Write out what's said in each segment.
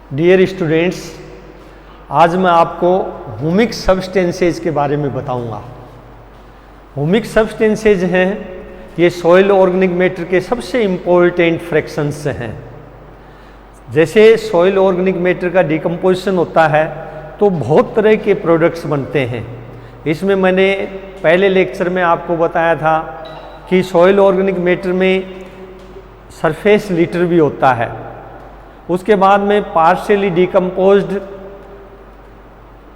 Dear students, आज मैं आपको ह्यूमिक सब्सटेंसेज के बारे में बताऊंगा। ह्यूमिक सब्सटेंसेज हैं ये सॉइल ऑर्गेनिक मैटर के सबसे इम्पोर्टेंट फ्रैक्शंस हैं। जैसे सॉइल ऑर्गेनिक मैटर का डिकम्पोजिशन होता है तो बहुत तरह के प्रोडक्ट्स बनते हैं। इसमें मैंने पहले लेक्चर में आपको बताया था कि सॉइल ऑर्गेनिक मैटर में सरफेस लिटर भी होता है, उसके बाद में partially decomposed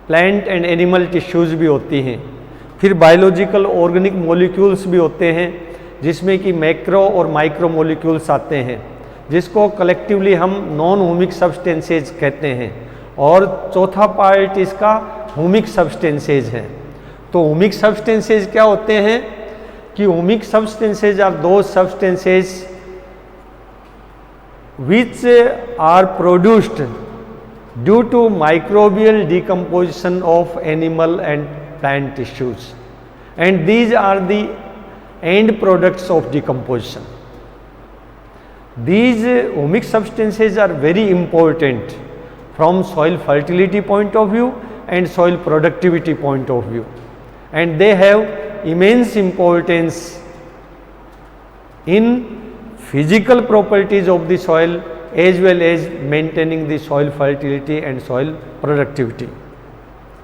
plant and animal tissues भी होती हैं, फिर बायोलॉजिकल ऑर्गेनिक मॉलिक्यूल्स भी होते हैं जिसमें कि मैक्रो और माइक्रो मॉलिक्यूल्स आते हैं, जिसको कलेक्टिवली हम नॉन ह्यूमिक सब्सटेंसेज कहते हैं। और चौथा पार्ट इसका ह्यूमिक सब्सटेंसेज है। तो ह्यूमिक सब्सटेंसेज क्या होते हैं कि humic substances are those substances which are produced due to microbial decomposition of animal and plant tissues, and these are the end products of decomposition. These humic substances are very important from soil fertility point of view and soil productivity point of view, and they have immense importance in physical properties of the soil as well as maintaining the soil fertility and soil productivity.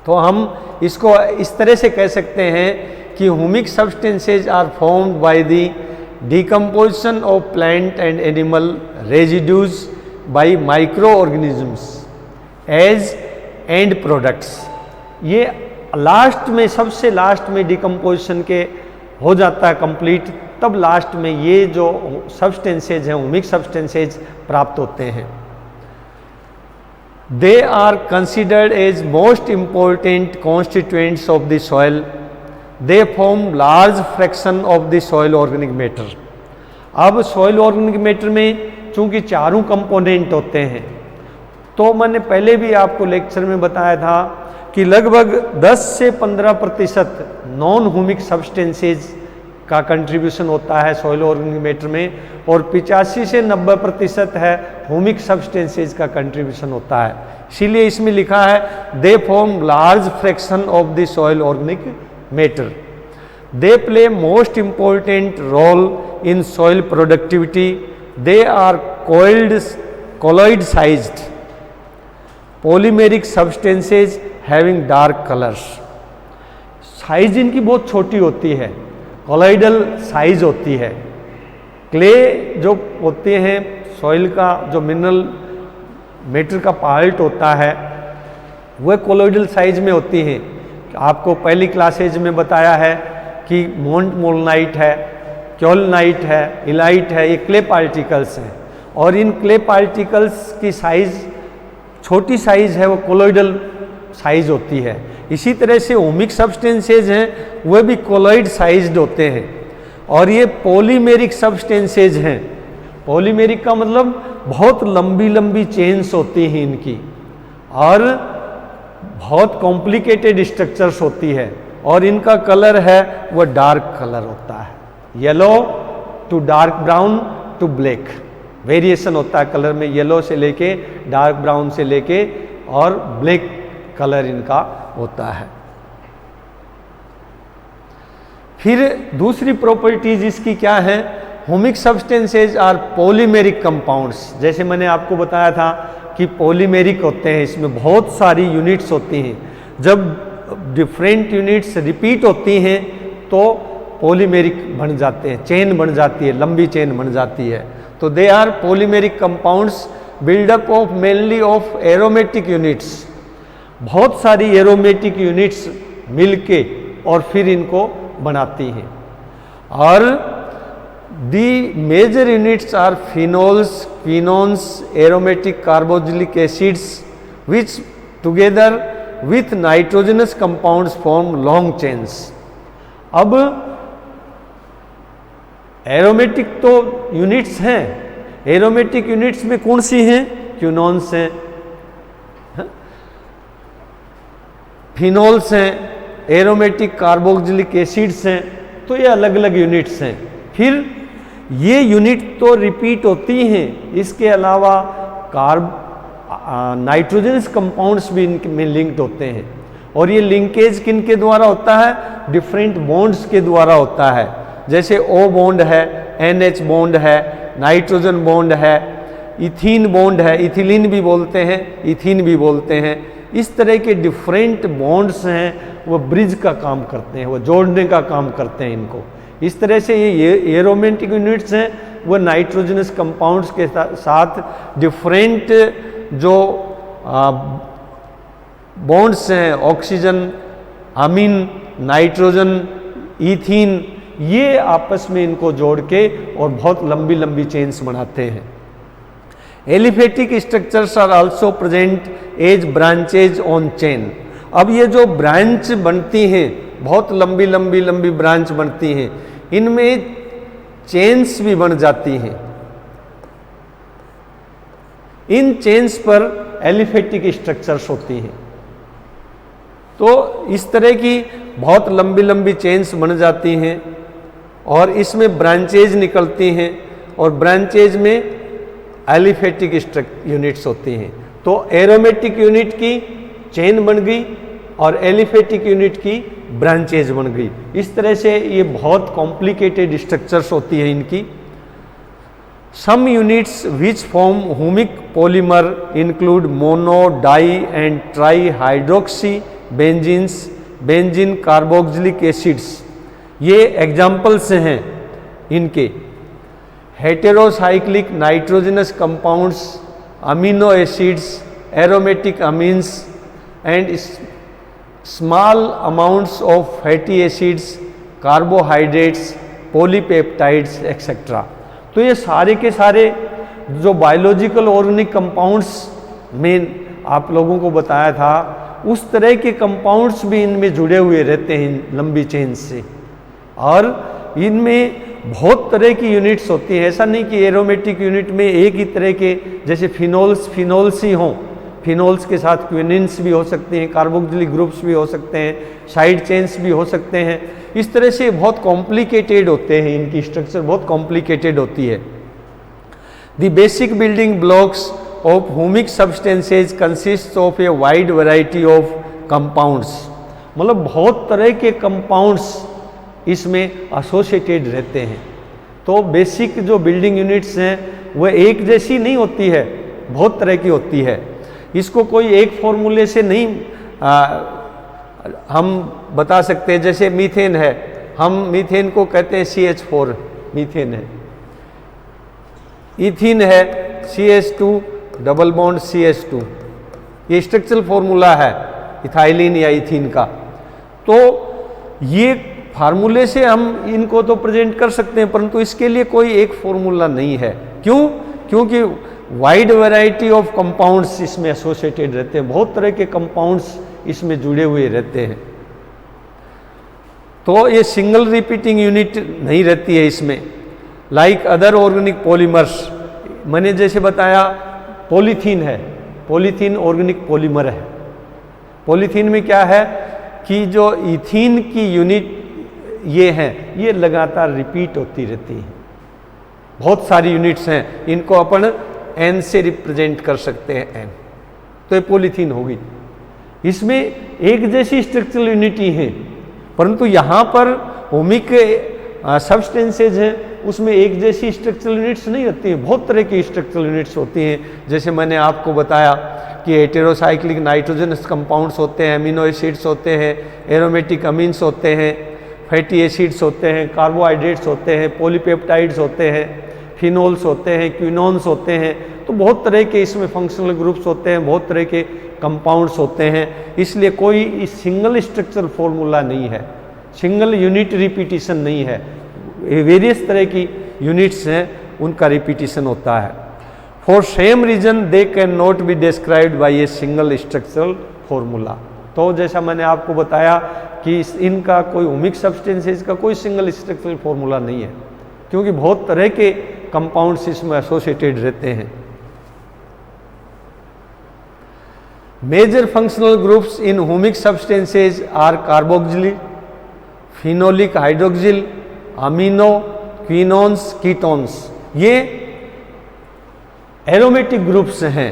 तो हम इसको इस तरह से कह सकते हैं कि humic substances are formed by the decomposition of plant and animal residues by microorganisms as end products. ये लास्ट में, सबसे लास्ट में डिकम्पोजिशन के हो जाता है कंप्लीट, तब लास्ट में ये जो सब्सटेंसेज हैं ह्यूमिक सब्सटेंसेज प्राप्त होते हैं। They are considered as most important constituents of the soil. They form large fraction of the soil organic matter. अब सॉइल ऑर्गेनिक मैटर में चूंकि चारों कंपोनेंट होते हैं, तो मैंने पहले भी आपको लेक्चर में बताया था कि लगभग 10 से 15% नॉन ह्यूमिक सब्सटेंसेज का कंट्रीब्यूशन होता है सॉइल ऑर्गेनिक मैटर में, और 85 से 90% है ह्यूमिक सब्सटेंसेज का कंट्रीब्यूशन होता है। इसीलिए इसमें लिखा है they form large fraction of the soil organic matter. They play most important role in soil productivity. They are colloid sized polymeric substances having dark colors। Size इनकी बहुत छोटी होती है, कोलॉइडल साइज होती है। क्ले जो होते हैं सॉइल का, जो मिनरल मैटर का पार्ट होता है, वह कोलॉइडल साइज में होती हैं। आपको पहली क्लासेज में बताया है कि मोल्नाइट है, क्योलनाइट है, इलाइट है, ये क्ले पार्टिकल्स हैं, और इन क्ले पार्टिकल्स की साइज छोटी साइज है, वो कोलॉइडल साइज होती है। इसी तरह से ह्यूमिक सब्सटेंसेज हैं वह भी कोलॉइड साइज्ड होते हैं, और ये पॉलीमेरिक सब्सटेंसेज हैं। पॉलीमेरिक का मतलब बहुत लंबी लंबी चेन्स होती हैं इनकी, और बहुत कॉम्प्लिकेटेड स्ट्रक्चर्स होती है, और इनका कलर है वह डार्क कलर होता है, yellow to dark brown to black. Variation होता है कलर में, येलो से लेके डार्क ब्राउन से लेके और ब्लैक कलर इनका होता है। फिर दूसरी प्रॉपर्टीज इसकी क्या है, humic substances are polymeric compounds. जैसे मैंने आपको बताया था कि पॉलीमेरिक होते हैं, इसमें बहुत सारी यूनिट्स होती हैं। जब डिफरेंट यूनिट्स रिपीट होती हैं तो पॉलीमेरिक बन जाते हैं, चेन बन जाती है, लंबी चेन बन जाती है। तो they are polymeric compounds buildup of mainly of aromatic units. बहुत सारी एरोमेटिक यूनिट्स मिलके और फिर इनको बनाती हैं। और the major units are phenols, quinones, aromatic carboxylic acids which together with nitrogenous compounds form long chains. अब एरोमेटिक तो यूनिट्स हैं, एरोमेटिक यूनिट्स में कौन सी हैं, क्विनोन्स हैं, फिनोल्स हैं, एरोमेटिक कार्बोक्सिलिक एसिड्स हैं, तो ये अलग अलग यूनिट्स हैं। फिर ये यूनिट तो रिपीट होती हैं, इसके अलावा नाइट्रोजनस कंपाउंड्स भी इनमें लिंक्ड होते हैं। और ये लिंकेज किन के द्वारा होता है? डिफरेंट बॉन्ड्स के द्वारा होता है। जैसे O बॉन्ड है, NH बॉन्ड है, नाइट्रोजन बॉन्ड है, इथीन बॉन्ड है, इथिलीन भी बोलते हैं, इथीन भी बोलते हैं। इस तरह के डिफरेंट बॉन्ड्स हैं, वो ब्रिज का काम करते हैं, वो जोड़ने का काम करते हैं इनको। इस तरह से ये एरोमेटिक यूनिट्स हैं, वो नाइट्रोजनस कंपाउंड्स के साथ डिफरेंट जो बॉन्ड्स हैं, ऑक्सीजन, अमीन, नाइट्रोजन, इथीन, ये आपस में इनको जोड़ के और बहुत लंबी लंबी चेन्स बनाते हैं। Aliphatic structures are also present as branches on chain. अब ये जो ब्रांच बनती हैं, बहुत लंबी लंबी लंबी ब्रांच बनती हैं, इनमें चेन्स भी बन जाती हैं। इन चेन्स पर एलिफेटिक स्ट्रक्चर्स होती हैं। तो इस तरह की बहुत लंबी लंबी चेन्स बन जाती हैं और इसमें ब्रांचेज निकलती हैं और ब्रांचेज में एलिफेटिक यूनिट्स होती हैं। तो एरोमेटिक यूनिट की चेन बन गई और एलिफेटिक यूनिट की ब्रांचेज बन गई। इस तरह से ये बहुत कॉम्प्लिकेटेड स्ट्रक्चर्स होती है इनकी। Some units which form humic polymer include mono, di and tri hydroxy benzenes, benzene carboxylic acids. ये एग्जाम्पल्स हैं इनके। Heterocyclic nitrogenous compounds, amino acids, aromatic amines and small amounts of fatty acids, carbohydrates, polypeptides etcetera. तो ये सारे के सारे जो biological organic compounds में आप लोगों को बताया था, उस तरह के कंपाउंड्स भी इनमें जुड़े हुए रहते हैं लंबी चेन से। और इनमें बहुत तरह की यूनिट्स होती हैं। ऐसा नहीं कि एरोमेटिक यूनिट में एक ही तरह के, जैसे फिनोल्स ही हों, फिनोल्स के साथ क्विनिन्स भी हो सकते हैं, कार्बोक्सिलिक ग्रुप्स भी हो सकते हैं, साइड चेन्स भी हो सकते हैं। इस तरह से बहुत कॉम्प्लिकेटेड होते हैं, इनकी स्ट्रक्चर बहुत कॉम्प्लिकेटेड होती है। The basic building blocks of humic substances consists of a wide variety of compounds। मतलब बहुत तरह के कंपाउंड्स इसमें एसोसिएटेड रहते हैं। तो बेसिक जो बिल्डिंग यूनिट्स हैं वह एक जैसी नहीं होती है, बहुत तरह की होती है। इसको कोई एक फॉर्मूले से नहीं हम बता सकते। जैसे मीथेन है, हम मीथेन को कहते हैं CH4, मीथेन है। इथीन है CH2 डबल बॉन्ड CH2, ये स्ट्रक्चरल फॉर्मूला है इथाइलिन या इथीन का। तो ये फार्मूले से हम इनको तो प्रेजेंट कर सकते हैं, परंतु इसके लिए कोई एक फॉर्मूला नहीं है। क्यों? क्योंकि वाइड वैरायटी ऑफ कंपाउंड्स इसमें एसोसिएटेड रहते हैं, बहुत तरह के कंपाउंड्स इसमें जुड़े हुए रहते हैं। तो ये सिंगल रिपीटिंग यूनिट नहीं रहती है इसमें। लाइक अदर ऑर्गेनिक पॉलीमर्स, मैंने जैसे बताया पॉलीथीन है, पॉलीथीन ऑर्गेनिक पॉलीमर है। पॉलीथीन में क्या है कि जो इथीन की यूनिट ये हैं, ये लगातार रिपीट होती रहती हैं। बहुत सारी यूनिट्स हैं, इनको अपन N से रिप्रेजेंट कर सकते हैं, N। तो ये पॉलीथीन होगी। इसमें एक जैसी स्ट्रक्चरल यूनिटी है, परंतु यहाँ पर हुमिक सब्सटेंसेज हैं, उसमें एक जैसी स्ट्रक्चरल यूनिट्स नहीं होती हैं, बहुत तरह की स्ट्रक्चरल यूनिट्स होती हैं। जैसे मैंने आपको बताया कि हेटेरोसाइक्लिक नाइट्रोजनस कंपाउंड्स होते हैं, अमीनो एसिड्स होते हैं, एरोमेटिक अमीन्स होते हैं, फैटी एसिड्स होते हैं, कार्बोहाइड्रेट्स होते हैं, पॉलीपेप्टाइड्स होते हैं, फिनोल्स होते हैं, क्विनोन्स होते हैं। तो बहुत तरह के इसमें फंक्शनल ग्रुप्स होते हैं, बहुत तरह के कंपाउंड्स होते हैं। इसलिए कोई सिंगल स्ट्रक्चरल फॉर्मूला नहीं है, सिंगल यूनिट रिपीटिशन नहीं है। वेरियस तरह की यूनिट्स हैं, उनका रिपीटिशन होता है। For same reason they can not be described by a single structural formula. तो जैसा मैंने आपको बताया कि इनका कोई हुमिक सब्सटेंसेस का कोई सिंगल स्ट्रक्चरल फॉर्मूला नहीं है, क्योंकि बहुत तरह के कंपाउंड्स इसमें एसोसिएटेड रहते हैं। Major functional groups in humic substances are carboxylic, phenolic hydroxyl, amino, quinones, ketones. ये एरोमेटिक ग्रुप्स हैं।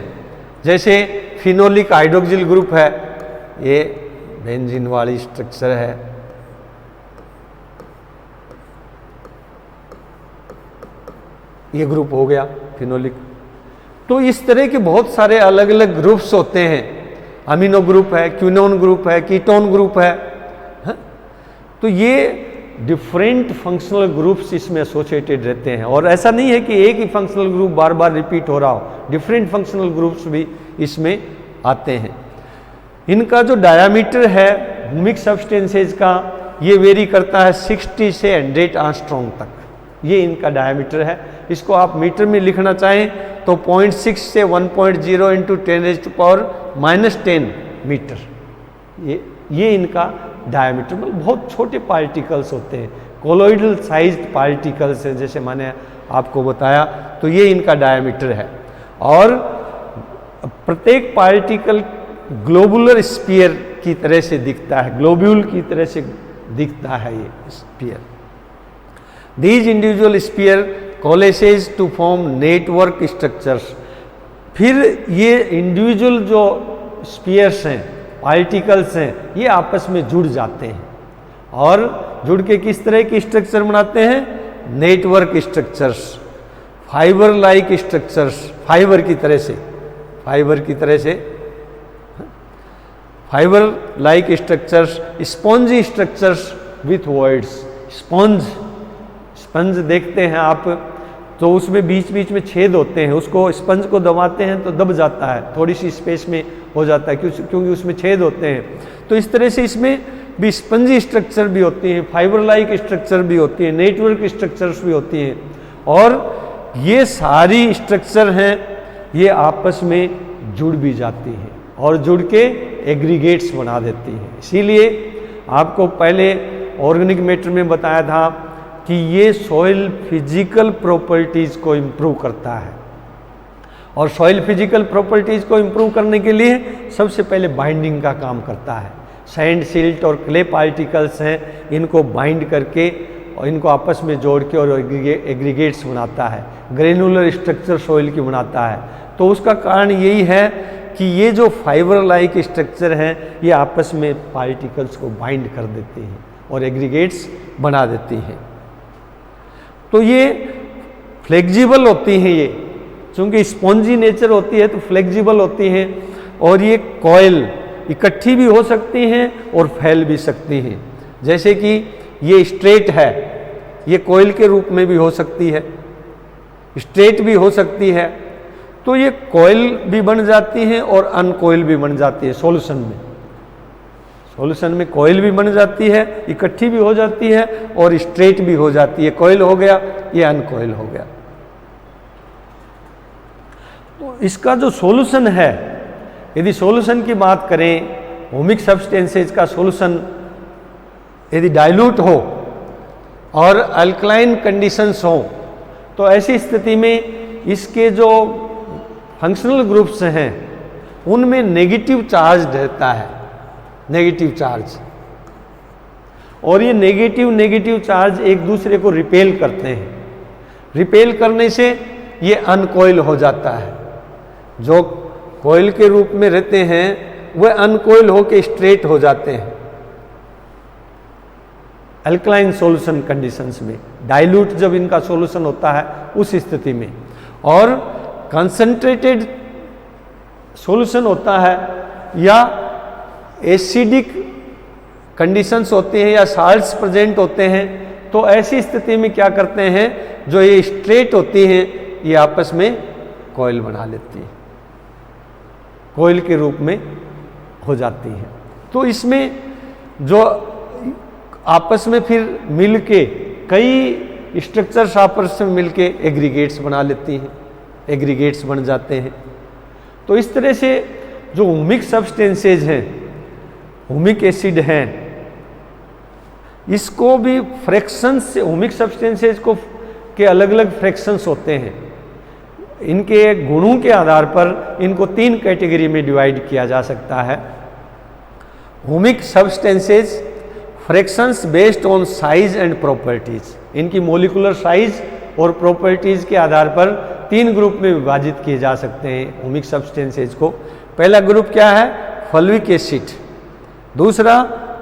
जैसे फिनोलिक हाइड्रोक्सिल ग्रुप है, ये बेंजीन वाली स्ट्रक्चर है, ये ग्रुप हो गया फिनोलिक। तो इस तरह के बहुत सारे अलग अलग ग्रुप्स होते हैं, अमीनो ग्रुप है, क्विनोन ग्रुप है, कीटोन ग्रुप है, तो ये डिफरेंट फंक्शनल ग्रुप्स इसमें एसोसिएटेड रहते हैं। और ऐसा नहीं है कि एक ही फंक्शनल ग्रुप बार बार रिपीट हो रहा हो, डिफरेंट फंक्शनल ग्रुप्स भी इसमें आते हैं। इनका जो डायामीटर है ह्यूमिक सब्सटेंसेज का, ये वेरी करता है 60 से 100 एंगस्ट्रॉम तक, ये इनका डायामीटर है। इसको आप मीटर में लिखना चाहें तो 0.6 से 1.0 इंटू 10⁻⁻10 मीटर, ये इनका डायमीटर। मतलब बहुत छोटे पार्टिकल्स होते हैं, कोलोइडल साइज्ड पार्टिकल्स हैं, जैसे मैंने आपको बताया। तो ये इनका डायमीटर है। और प्रत्येक पार्टिकल ग्लोबुलर स्फीयर की तरह से दिखता है, ग्लोब्यूल की तरह से दिखता है ये sphere. These individual sphere coalesce to form network structures. फिर ये इंडिविजुअल जो स्फीयर्स हैं, पार्टिकल्स हैं, ये आपस में जुड़ जाते हैं और जुड़ के किस तरह की स्ट्रक्चर बनाते हैं? Network structures, fibre like structures, fibre की तरह से, fibre like structures, spongy structures with voids. Sponge देखते हैं आप तो उसमें बीच बीच में छेद होते हैं, उसको स्पंज को दबाते हैं तो दब जाता है, थोड़ी सी स्पेस में हो जाता है क्योंकि उसमें छेद होते हैं। तो इस तरह से इसमें भी स्पंजी स्ट्रक्चर भी होती हैं, फाइबर लाइक स्ट्रक्चर भी होती हैं, नेटवर्क स्ट्रक्चर्स भी होती हैं। और ये सारी स्ट्रक्चर हैं, ये आपस में जुड़ भी जाती हैं और जुड़ के एग्रीगेट्स बना देती हैं। इसीलिए आपको पहले ऑर्गेनिक मैटर में बताया था कि ये सॉइल फिजिकल प्रॉपर्टीज़ को इम्प्रूव करता है। और सॉइल फिजिकल प्रॉपर्टीज़ को इम्प्रूव करने के लिए सबसे पहले बाइंडिंग का काम करता है। सैंड, सिल्ट और क्ले पार्टिकल्स हैं, इनको बाइंड करके और इनको आपस में जोड़ के और एग्रीगेट्स बनाता है, ग्रेनुलर स्ट्रक्चर सॉइल की बनाता है। तो उसका कारण यही है कि ये जो फाइबर लाइक स्ट्रक्चर हैं, ये आपस में पार्टिकल्स को बाइंड कर देते हैं और एग्रीगेट्स बना देती हैं। तो ये फ्लेक्सिबल होती हैं, ये चूँकि स्पॉन्जी नेचर होती है तो फ्लेक्सिबल होती हैं। और ये कॉइल इकट्ठी भी हो सकती हैं और फैल भी सकती हैं। जैसे कि ये स्ट्रेट है, ये कॉइल के रूप में भी हो सकती है, स्ट्रेट भी हो सकती है। तो ये कॉइल भी बन जाती हैं और अनकॉइल भी बन जाती है। सॉल्यूशन में कॉइल भी बन जाती है, इकट्ठी भी हो जाती है और स्ट्रेट भी हो जाती है। कॉइल हो गया, ये अनकॉइल हो गया। तो इसका जो सॉल्यूशन है, यदि सॉल्यूशन की बात करें, ह्यूमिक सब्सटेंसेज का सॉल्यूशन यदि डाइल्यूट हो और अल्कलाइन कंडीशंस हो, तो ऐसी स्थिति में इसके जो फंक्शनल ग्रुप्स हैं उनमें नेगेटिव चार्ज रहता है, नेगेटिव चार्ज। और ये नेगेटिव चार्ज एक दूसरे को रिपेल करते हैं। रिपेल करने से ये अनकॉइल हो जाता है। जो कॉइल के रूप में रहते हैं वह अनकॉइल होकर स्ट्रेट हो जाते हैं अल्कलाइन सॉल्यूशन कंडीशंस में, डाइल्यूट जब इनका सॉल्यूशन होता है उस स्थिति में। और कंसंट्रेटेड सॉल्यूशन होता है या एसिडिक कंडीशंस होते हैं या साल्ट्स प्रेजेंट होते हैं, तो ऐसी स्थिति में क्या करते हैं, जो ये स्ट्रेट होती हैं ये आपस में कॉइल बना लेती हैं, कॉइल के रूप में हो जाती हैं। तो इसमें जो आपस में फिर मिलके कई स्ट्रक्चर्स आपस में मिलके एग्रीगेट्स बना लेती हैं, एग्रीगेट्स बन जाते हैं। तो इस तरह से जो ह्यूमिक सब्सटेंसेज हैं, ह्यूमिक एसिड हैं, इसको भी फ्रैक्शंस से, ह्यूमिक सब्सटेंसेज को के अलग अलग फ्रैक्शंस होते हैं। इनके गुणों के आधार पर इनको 3 कैटेगरी में डिवाइड किया जा सकता है। Humic substances fractions based on size and properties, इनकी मोलिकुलर साइज और प्रॉपर्टीज के आधार पर तीन ग्रुप में विभाजित किए जा सकते हैं ह्यूमिक सब्सटेंसेज को। पहला ग्रुप क्या है? फल्विक एसिड, दूसरा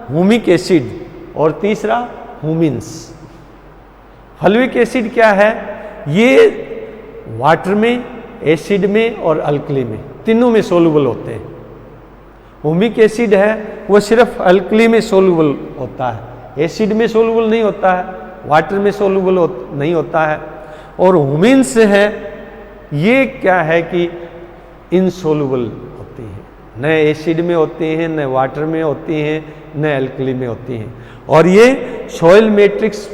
ह्यूमिक एसिड और तीसरा ह्यूमिन्स। फल्विक एसिड क्या है? ये वाटर में, एसिड में और अल्कली में, तीनों में सोल्यूबल होते हैं। ह्यूमिक एसिड है वो सिर्फ अल्कली में सोल्यूबल होता है, एसिड में सोल्यूबल नहीं होता है, वाटर में सोल्यूबल नहीं होता है। और ह्यूमिन्स है ये क्या है कि इनसोल्यूबल होती हैं, न एसिड में होती हैं, न वाटर में होती हैं, न अल्कली में होती हैं। और ये सॉइल मैट्रिक्स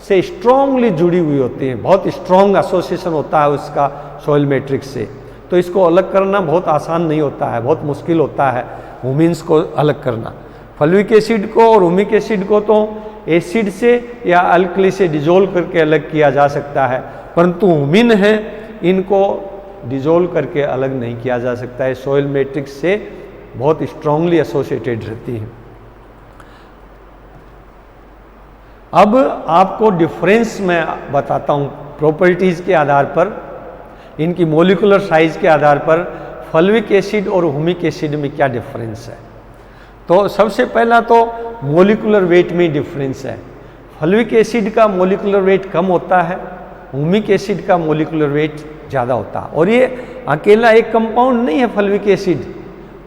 से स्ट्रांगली जुड़ी हुई होती हैं, बहुत स्ट्रांग एसोसिएशन होता है उसका सॉइल मैट्रिक्स से। तो इसको अलग करना बहुत आसान नहीं होता है, बहुत मुश्किल होता है ह्यूमिन्स को अलग करना। फल्विक एसिड को और ह्यूमिक एसिड को तो एसिड से या अल्कली से डिजोल्व करके अलग किया जा सकता है, परंतु ह्यूमिन है इनको डिजोल्व करके अलग नहीं किया जा सकता है, सॉइल मैट्रिक्स से बहुत स्ट्रांगली एसोसिएटेड रहती हैं। अब आपको डिफरेंस मैं बताता हूँ प्रॉपर्टीज़ के आधार पर, इनकी मोलिकुलर साइज के आधार पर फल्विक एसिड और ह्यूमिक एसिड में क्या डिफरेंस है। तो सबसे पहला तो मोलिकुलर वेट में डिफरेंस है। फल्विक एसिड का मोलिकुलर वेट कम होता है, ह्यूमिक एसिड का मोलिकुलर वेट ज़्यादा होता है। और ये अकेला एक कंपाउंड नहीं है फल्विक एसिड,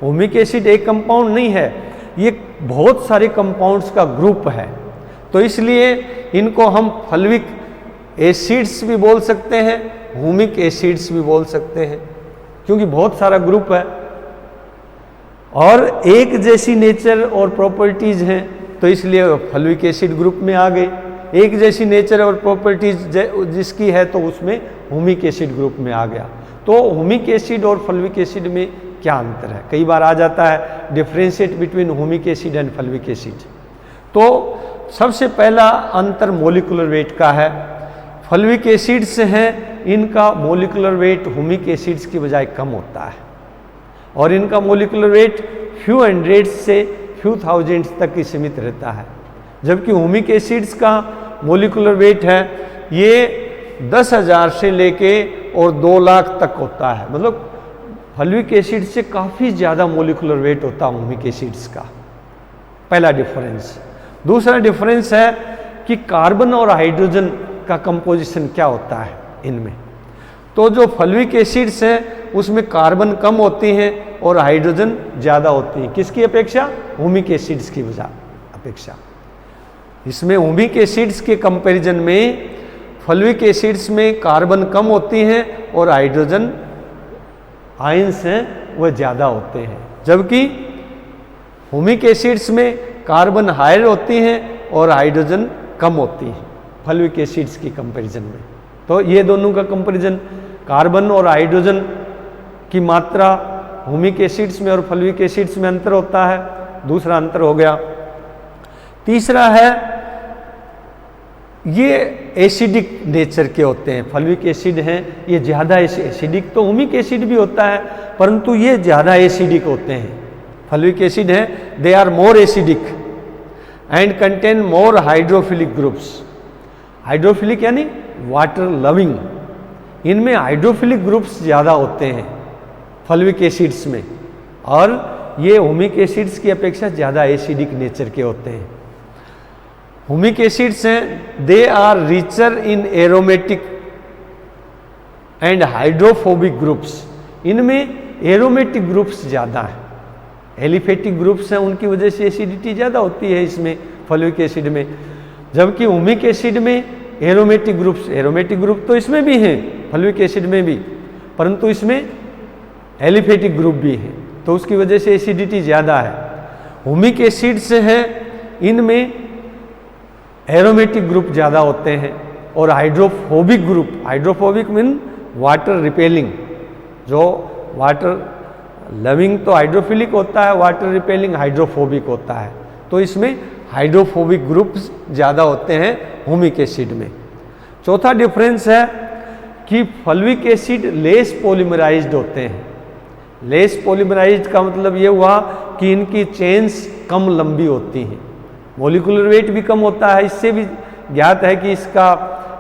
ह्यूमिक एसिड एक कंपाउंड नहीं है, ये बहुत सारे कंपाउंड्स का ग्रुप है। तो इसलिए इनको हम फल्विक एसिड्स भी बोल सकते हैं, ह्यूमिक एसिड्स भी बोल सकते हैं, क्योंकि बहुत सारा ग्रुप है और एक जैसी नेचर और प्रॉपर्टीज़ हैं, तो इसलिए फल्विक एसिड ग्रुप में आ गए। एक जैसी नेचर और प्रॉपर्टीज जिसकी है तो उसमें ह्यूमिक एसिड ग्रुप में आ गया। तो ह्यूमिक एसिड और फल्विक एसिड में क्या अंतर है? कई बार आ जाता है differentiate between humic acid and fulvic acid. तो सबसे पहला अंतर मोलिकुलर वेट का है। फल्विक एसिड्स हैं इनका मोलिकुलर वेट ह्यूमिक एसिड्स की बजाय कम होता है और इनका मोलिकुलर वेट फ्यू हंड्रेड्स से फ्यू थाउजेंड्स तक ही सीमित रहता है, जबकि ह्यूमिक एसिड्स का मोलिकुलर वेट है ये 10,000 से लेके और 2 लाख तक होता है। मतलब फल्विक एसिड से काफ़ी ज़्यादा मोलिकुलर वेट होता है ह्यूमिक एसिड्स का, पहला डिफरेंस। दूसरा डिफरेंस है कि कार्बन और हाइड्रोजन का कंपोजिशन क्या होता है इनमें। तो जो फल्विक एसिड्स हैं उसमें कार्बन कम होती हैं और हाइड्रोजन ज़्यादा होती हैं, किसकी अपेक्षा? ह्यूमिक एसिड्स की अपेक्षा। इसमें ह्यूमिक एसिड्स के कंपैरिजन में फल्विक एसिड्स में कार्बन कम होती हैं और हाइड्रोजन आयंस हैं वह ज़्यादा होते हैं, जबकि ह्यूमिक एसिड्स में कार्बन हायर होती हैं और हाइड्रोजन कम होती हैं फल्विक एसिड्स की कंपैरिजन में। तो ये दोनों का कंपैरिजन, कार्बन और हाइड्रोजन की मात्रा ह्यूमिक एसिड्स में और फल्विक एसिड्स में अंतर होता है, दूसरा अंतर हो गया। तीसरा है ये एसिडिक नेचर के होते हैं। फल्विक एसिड हैं ये ज़्यादा एसिडिक, तो ह्यूमिक एसिड भी होता है परंतु ये ज़्यादा एसिडिक होते हैं। फल्विक एसिड हैं they are more acidic and contain more hydrophilic groups. Hydrophilic यानी वाटर लविंग, इनमें हाइड्रोफिलिक ग्रुप्स ज़्यादा होते हैं फल्विक एसिड्स में, और ये ह्यूमिक एसिड्स की अपेक्षा ज़्यादा एसिडिक नेचर के होते हैं। ह्यूमिक एसिड्स हैं they are richer in aromatic and hydrophobic groups, इनमें एरोमेटिक ग्रुप्स ज़्यादा हैं, एलिफेटिक ग्रुप्स हैं उनकी वजह से एसिडिटी ज़्यादा होती है इसमें फल्विक एसिड में, जबकि ह्यूमिक एसिड में एरोमेटिक ग्रुप्स, एरोमेटिक ग्रुप तो इसमें भी हैं फल्विक एसिड में भी, परंतु इसमें एलिफेटिक ग्रुप भी है, तो उसकी वजह से एसिडिटी ज़्यादा है। ह्यूमिक एसिड्स हैं इनमें एरोमेटिक ग्रुप ज़्यादा होते हैं और hydrophobic group, hydrophobic mean water repelling, जो वाटर लविंग तो हाइड्रोफिलिक होता है, वाटर रिपेलिंग हाइड्रोफोबिक होता है, तो इसमें हाइड्रोफोबिक ग्रुप्स ज़्यादा होते हैं ह्यूमिक एसिड में। चौथा डिफरेंस है कि फल्विक एसिड लेस पॉलीमराइज्ड होते हैं। लेस पॉलीमराइज्ड का मतलब ये हुआ कि इनकी चेन्स कम लंबी होती हैं, मोलिकुलर वेट भी कम होता है, इससे भी ज्ञात है कि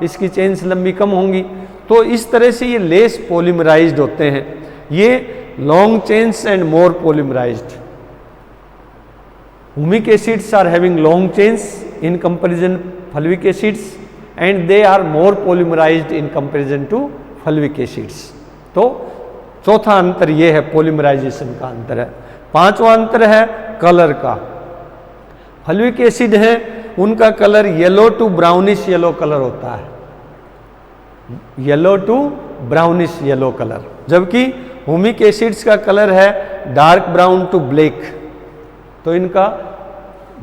इसकी चेन्स लंबी कम होंगी। तो इस तरह से ये लेस पॉलीमराइज्ड होते हैं, ये long chains and more polymerized. Humic acids are having long chains in comparison fulvic acids and they are more polymerized in comparison to fulvic acids. तो चौथा अंतर ये है, पॉलीमराइजेशन का अंतर है। पांचवा अंतर है कलर का। फल्विक एसिड है उनका colour yellow to brownish yellow colour होता है, yellow to brownish yellow colour, जबकि हुमिक एसिड्स का कलर है डार्क ब्राउन टू ब्लैक। तो इनका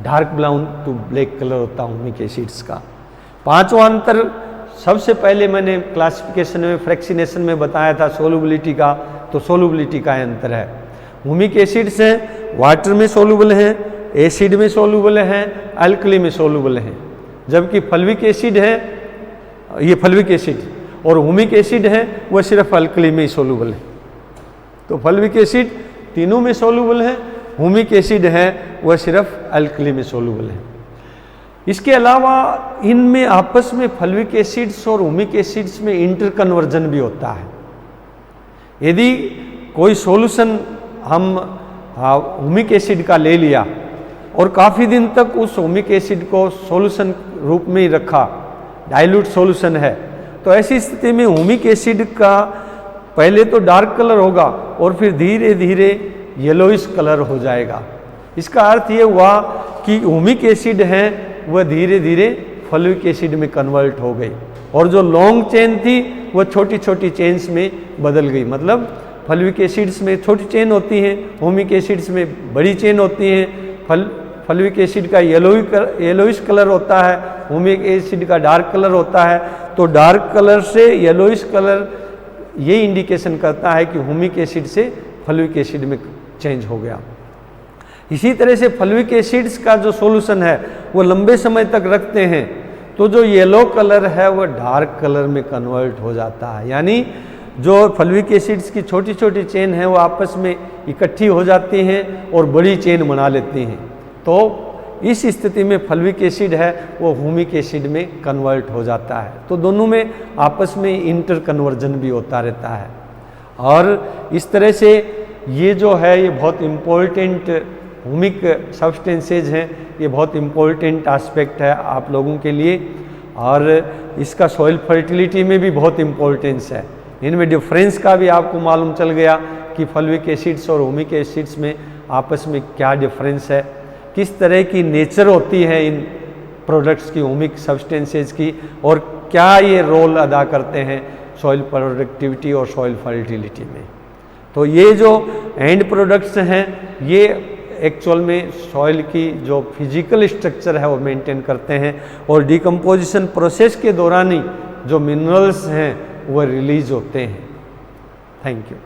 dark brown to black colour होता है हुमिक एसिड्स का। पांचवा अंतर सबसे पहले मैंने क्लासिफिकेशन में फ्रैक्शनेशन में बताया था सोलुबिलिटी का, तो सोलुबिलिटी का अंतर है। हुमिक एसिड्स हैं वाटर में सोलुबल हैं, एसिड में सोलुबल हैं, अल्कली में सोलुबल हैं, जबकि फल्विक एसिड है, ये फल्विक एसिड और हुमिक एसिड है वह सिर्फ अल्कली में ही सोलुबल है। तो फल्विक एसिड तीनों में सोलुबल है, हुमिक एसिड है वह सिर्फ अल्कली में सोलुबल है। इसके अलावा इनमें आपस में फल्विक एसिड्स और हुमिक एसिड्स में इंटर कन्वर्जन भी होता है। यदि कोई सॉल्यूशन हम हुमिक एसिड का ले लिया और काफ़ी दिन तक उस हुमिक एसिड को सॉल्यूशन रूप में ही रखा, डाइल्यूट सॉल्यूशन है, तो ऐसी स्थिति में हुमिक एसिड का पहले तो डार्क कलर होगा और फिर धीरे धीरे येलोइश कलर हो जाएगा। इसका अर्थ ये हुआ कि हुमिक एसिड है वह धीरे धीरे फल्विक एसिड में कन्वर्ट हो गई और जो लॉन्ग चेन थी वह छोटी छोटी चेन्स में बदल गई। मतलब फल्विक एसिड्स में छोटी चेन होती हैं, हुमिक एसिड्स में बड़ी चेन होती हैं। फल्विक एसिड का येलोइश कलर होता है, हुमिक एसिड का डार्क कलर होता है। तो डार्क कलर से येलोइश कलर ये इंडिकेशन करता है कि हुमिक एसिड से फल्विक एसिड में चेंज हो गया। इसी तरह से फल्विक एसिड्स का जो सॉल्यूशन है वो लंबे समय तक रखते हैं तो जो येलो कलर है वह डार्क कलर में कन्वर्ट हो जाता है। यानी जो फल्विक एसिड्स की छोटी छोटी चेन है वो आपस में इकट्ठी हो जाती हैं और बड़ी चेन बना लेती हैं। तो इस स्थिति में फल्विक एसिड है वो हुमिक एसिड में कन्वर्ट हो जाता है। तो दोनों में आपस में इंटर कन्वर्जन भी होता रहता है। और इस तरह से ये जो है ये बहुत इम्पोर्टेंट हुमिक सब्सटेंसेज हैं, ये बहुत इम्पोर्टेंट एस्पेक्ट है आप लोगों के लिए। और इसका सॉइल फर्टिलिटी में भी बहुत इम्पोर्टेंस है। इनमें डिफरेंस का भी आपको मालूम चल गया कि फल्विक एसिड्स और हुमिक एसिड्स में आपस में क्या डिफरेंस है, किस तरह की नेचर होती है इन प्रोडक्ट्स की, हुमिक सब्सटेंसेज की, और क्या ये रोल अदा करते हैं सॉइल प्रोडक्टिविटी और सॉइल फर्टिलिटी में। तो ये जो एंड प्रोडक्ट्स हैं ये एक्चुअल में सॉइल की जो फिजिकल स्ट्रक्चर है वो मेंटेन करते हैं और डिकम्पोजिशन प्रोसेस के दौरान ही जो मिनरल्स हैं वो रिलीज होते हैं। Thank you.